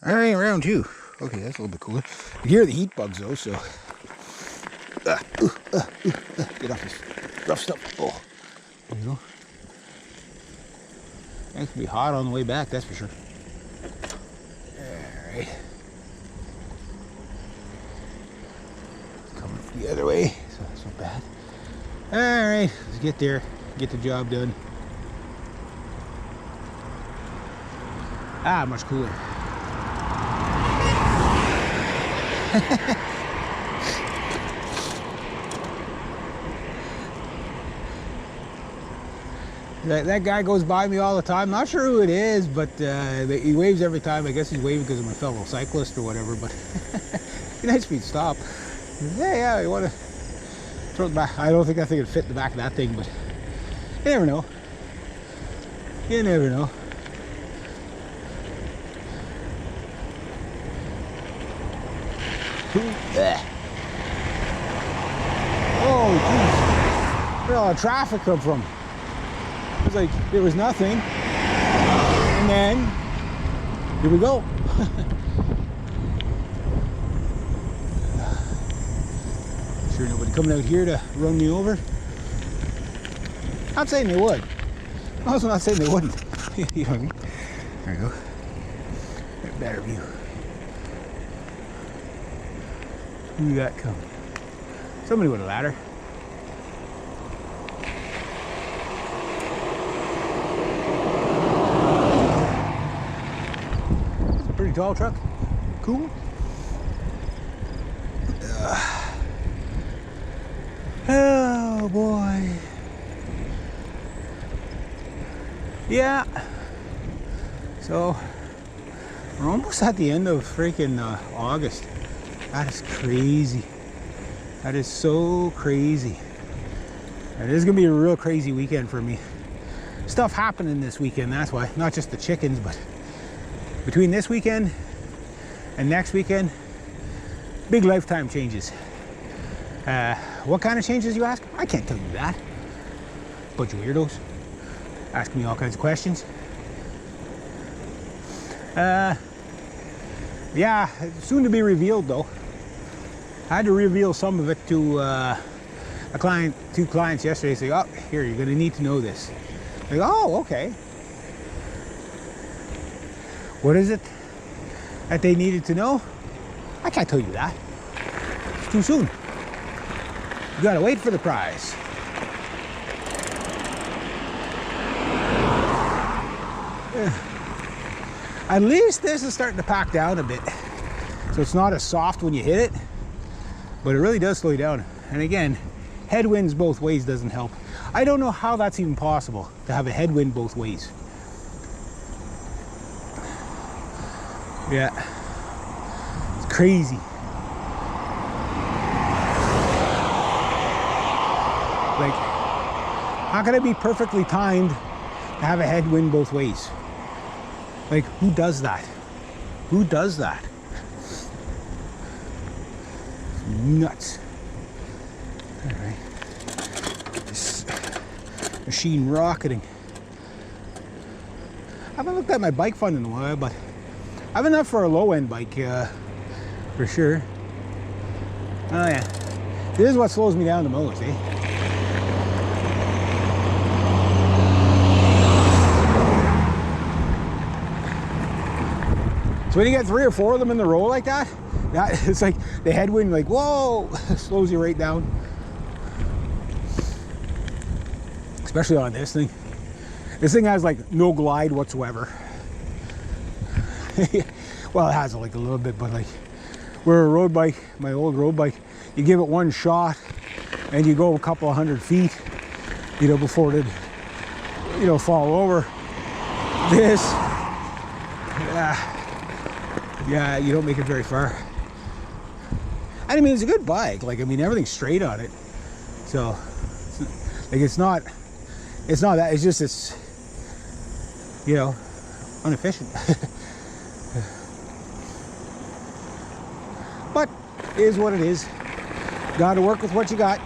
All right, round two. Okay, that's a little bit cooler. You hear the heat bugs though, so get off this rough stuff. Oh, there you go. It's gonna be hot on the way back, that's for sure. All right. Coming the other way, so that's not bad. All right, let's get there, get the job done. Ah, much cooler. That guy goes by me all the time. Not sure who it is, but he waves every time. I guess he's waving because I'm a fellow cyclist or whatever, but he nice for you to stop. Yeah, you want to throw it back. I don't think that thing would fit in the back of that thing, but you never know. You never know. Oh, jeez. Where all the traffic come from? It was like there was nothing. And then, here we go. Sure nobody coming out here to run me over? Not saying they would. I'm also not saying they wouldn't. You know what I mean? There you go. Get a better view. Who got coming? Somebody with a ladder. It's a pretty tall truck. Cool. Oh boy. Yeah. So we're almost at the end of freaking August. That is crazy. That is so crazy. It is gonna be a real crazy weekend for me. Stuff happening this weekend, that's why. Not just the chickens, but between this weekend and next weekend, big lifetime changes. What kind of changes, you ask? I can't tell you that. Bunch of weirdos asking me all kinds of questions. Yeah, soon to be revealed though. I had to reveal some of it to two clients yesterday. Say, oh, here, you're gonna need to know this. Like, oh, okay. What is it that they needed to know? I can't tell you that. It's too soon. You gotta wait for the prize. At least this is starting to pack down a bit. So it's not as soft when you hit it, but it really does slow you down. And again, headwinds both ways doesn't help. I don't know how that's even possible to have a headwind both ways. Yeah, it's crazy. Like, how can it be perfectly timed to have a headwind both ways? Like, who does that? Who does that? It's nuts. All right. This machine rocketing. I haven't looked at my bike fund in a while, but I have enough for a low-end bike, for sure. Oh yeah. This is what slows me down the most, eh? So when you get 3 or 4 of them in the row like that, it's like the headwind, like, whoa, slows you right down. Especially on this thing. This thing has like no glide whatsoever. Well, it has like a little bit, but like, where a road bike, my old road bike, you give it one shot and you go a couple of 100 feet, you know, before it, you know, fall over. This, yeah, you don't make it very far. And I mean, it's a good bike. Like, I mean, everything's straight on it. So, like, it's not that, it's just, it's, you know, inefficient. But it is what it is. Got to work with what you got.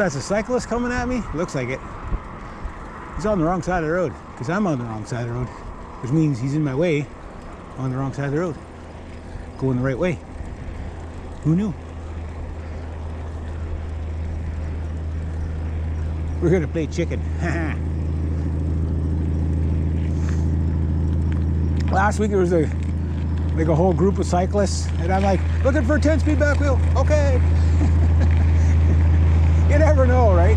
that's a cyclist coming at me. Looks like it. He's on the wrong side of the road, because I'm on the wrong side of the road, which means he's in my way on the wrong side of the road, going the right way. Who knew? We're gonna play chicken. Last week there was a whole group of cyclists, and I'm like, looking for a 10-speed back wheel. Okay. You never know, right?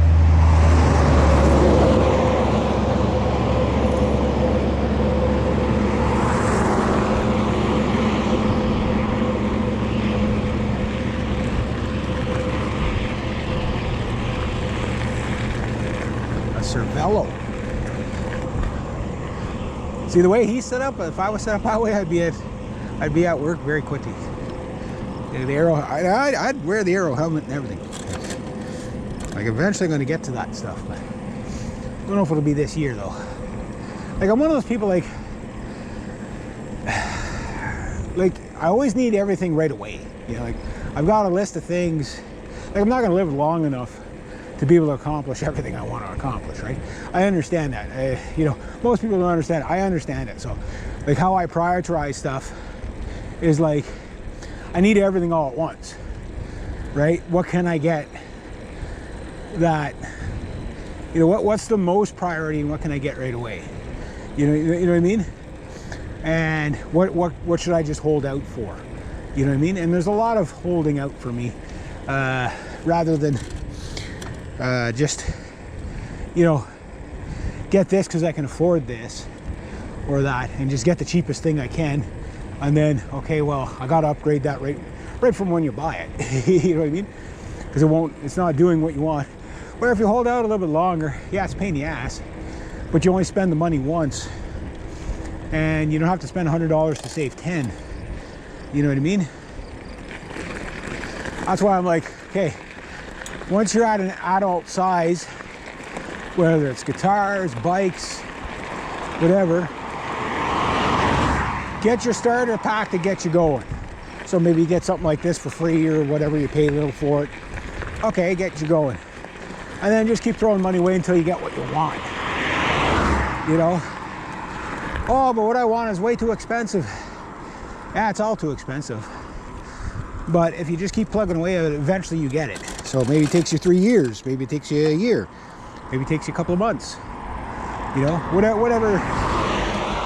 Cervelo. See the way he's set up. If I was set up that way, I'd be at work very quickly. The Aero, I'd wear the Aero helmet and everything. Like eventually, I'm going to get to that stuff, but I don't know if it'll be this year though. Like I'm one of those people like I always need everything right away. You know, like I've got a list of things. Like I'm not going to live long enough to be able to accomplish everything I want to accomplish, right? I understand that. You know, most people don't understand it. I understand it. So, like how I prioritize stuff is like, I need everything all at once, right? What can I get that, you know, what's the most priority and what can I get right away? You know what I mean? And what should I just hold out for? You know what I mean? And there's a lot of holding out for me, rather than just, you know, get this because I can afford this or that, and just get the cheapest thing I can, and then okay, well, I got to upgrade that right from when you buy it. You know what I mean? Because it's not doing what you want. Where if you hold out a little bit longer, yeah, it's a pain in the ass, but you only spend the money once, and you don't have to spend $100 to save 10. You know what I mean? That's why I'm like, okay, once you're at an adult size, whether it's guitars, bikes, whatever, get your starter pack to get you going. So maybe you get something like this for free or whatever, you pay a little for it. Okay, get you going. And then just keep throwing money away until you get what you want. You know? Oh, but what I want is way too expensive. Yeah, it's all too expensive. But if you just keep plugging away at it, eventually you get it. So maybe it takes you 3 years, maybe it takes you a year, maybe it takes you a couple of months. You know, whatever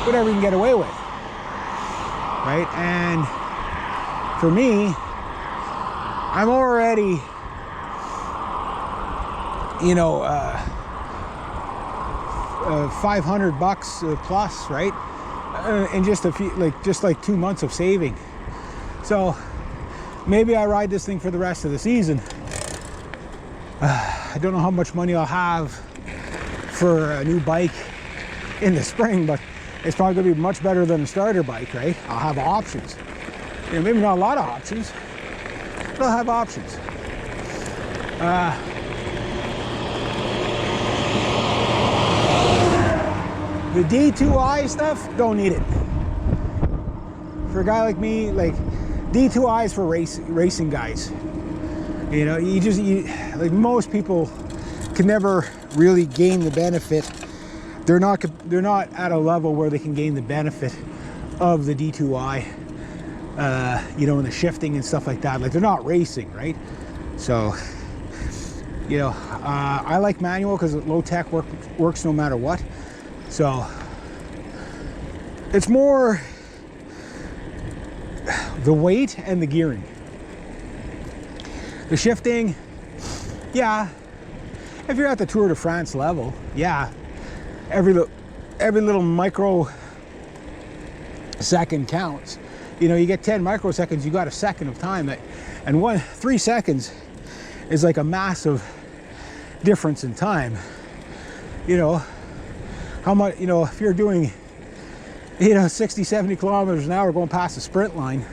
you can get away with, right? And for me, I'm already, you know, $500 plus, right? In just a few, just like 2 months of saving. So maybe I ride this thing for the rest of the season. I don't know how much money I'll have for a new bike in the spring, but it's probably going to be much better than a starter bike, right? I'll have options. You know, maybe not a lot of options, but I'll have options. The D2i stuff, don't need it. For a guy like me, like D2i is for racing guys. You know, like most people can never really gain the benefit. They're not at a level where they can gain the benefit of the D2i. You know, and the shifting and stuff like that. Like they're not racing, right? So, you know, I like manual because low tech works no matter what. So it's more the weight and the gearing. The shifting, yeah. If you're at the Tour de France level, yeah. Every little micro second counts. You know, you get 10 microseconds, you got a second of time, and 3 seconds is like a massive difference in time. You know, how much, you know, if you're doing, you know, 60, 70 kilometers an hour going past the sprint line,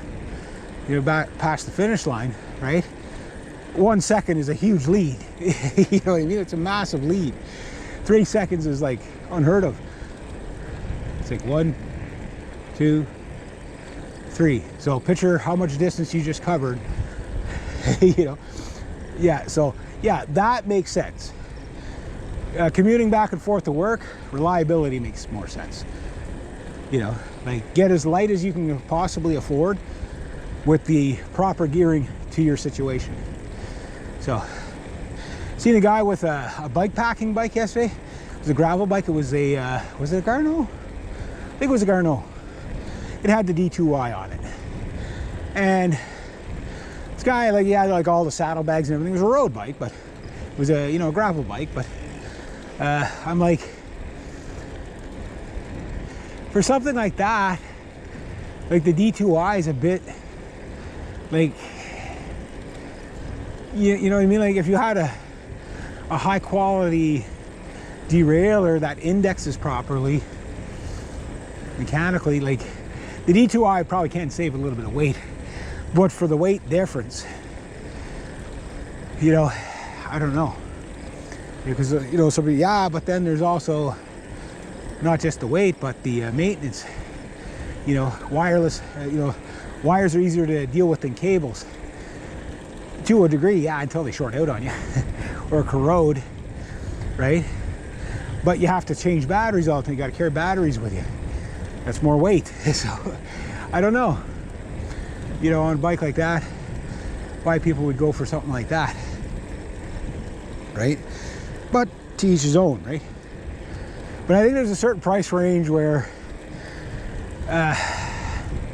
you know, back past the finish line, right? 1 second is a huge lead. You know what I mean? It's a massive lead. 3 seconds is like unheard of. It's like 1, 2, 3. So picture how much distance you just covered. You know, yeah. So yeah, that makes sense. Commuting back and forth to work, reliability makes more sense. You know, like get as light as you can possibly afford with the proper gearing to your situation. So, seen a guy with a bike packing bike yesterday. It was a gravel bike. It was it a Garneau? I think it was a Garneau. It had the D2i on it. And this guy, like, he had like all the saddlebags and everything. It was a road bike, but it was a, you know, a gravel bike. But I'm like, for something like that, like the D2i is a bit like, you know what I mean? Like if you had a high quality derailleur that indexes properly mechanically, like the D2i probably can save a little bit of weight, but for the weight difference, you know, I don't know, because you know, somebody, yeah, but then there's also not just the weight, but the maintenance. You know, wireless, you know, wires are easier to deal with than cables to a degree, yeah, until they short out on you or corrode, right? But you have to change batteries all the time. You got to carry batteries with you. That's more weight. So I don't know, you know, on a bike like that, why people would go for something like that, right? But to each his own, right? But I think there's a certain price range where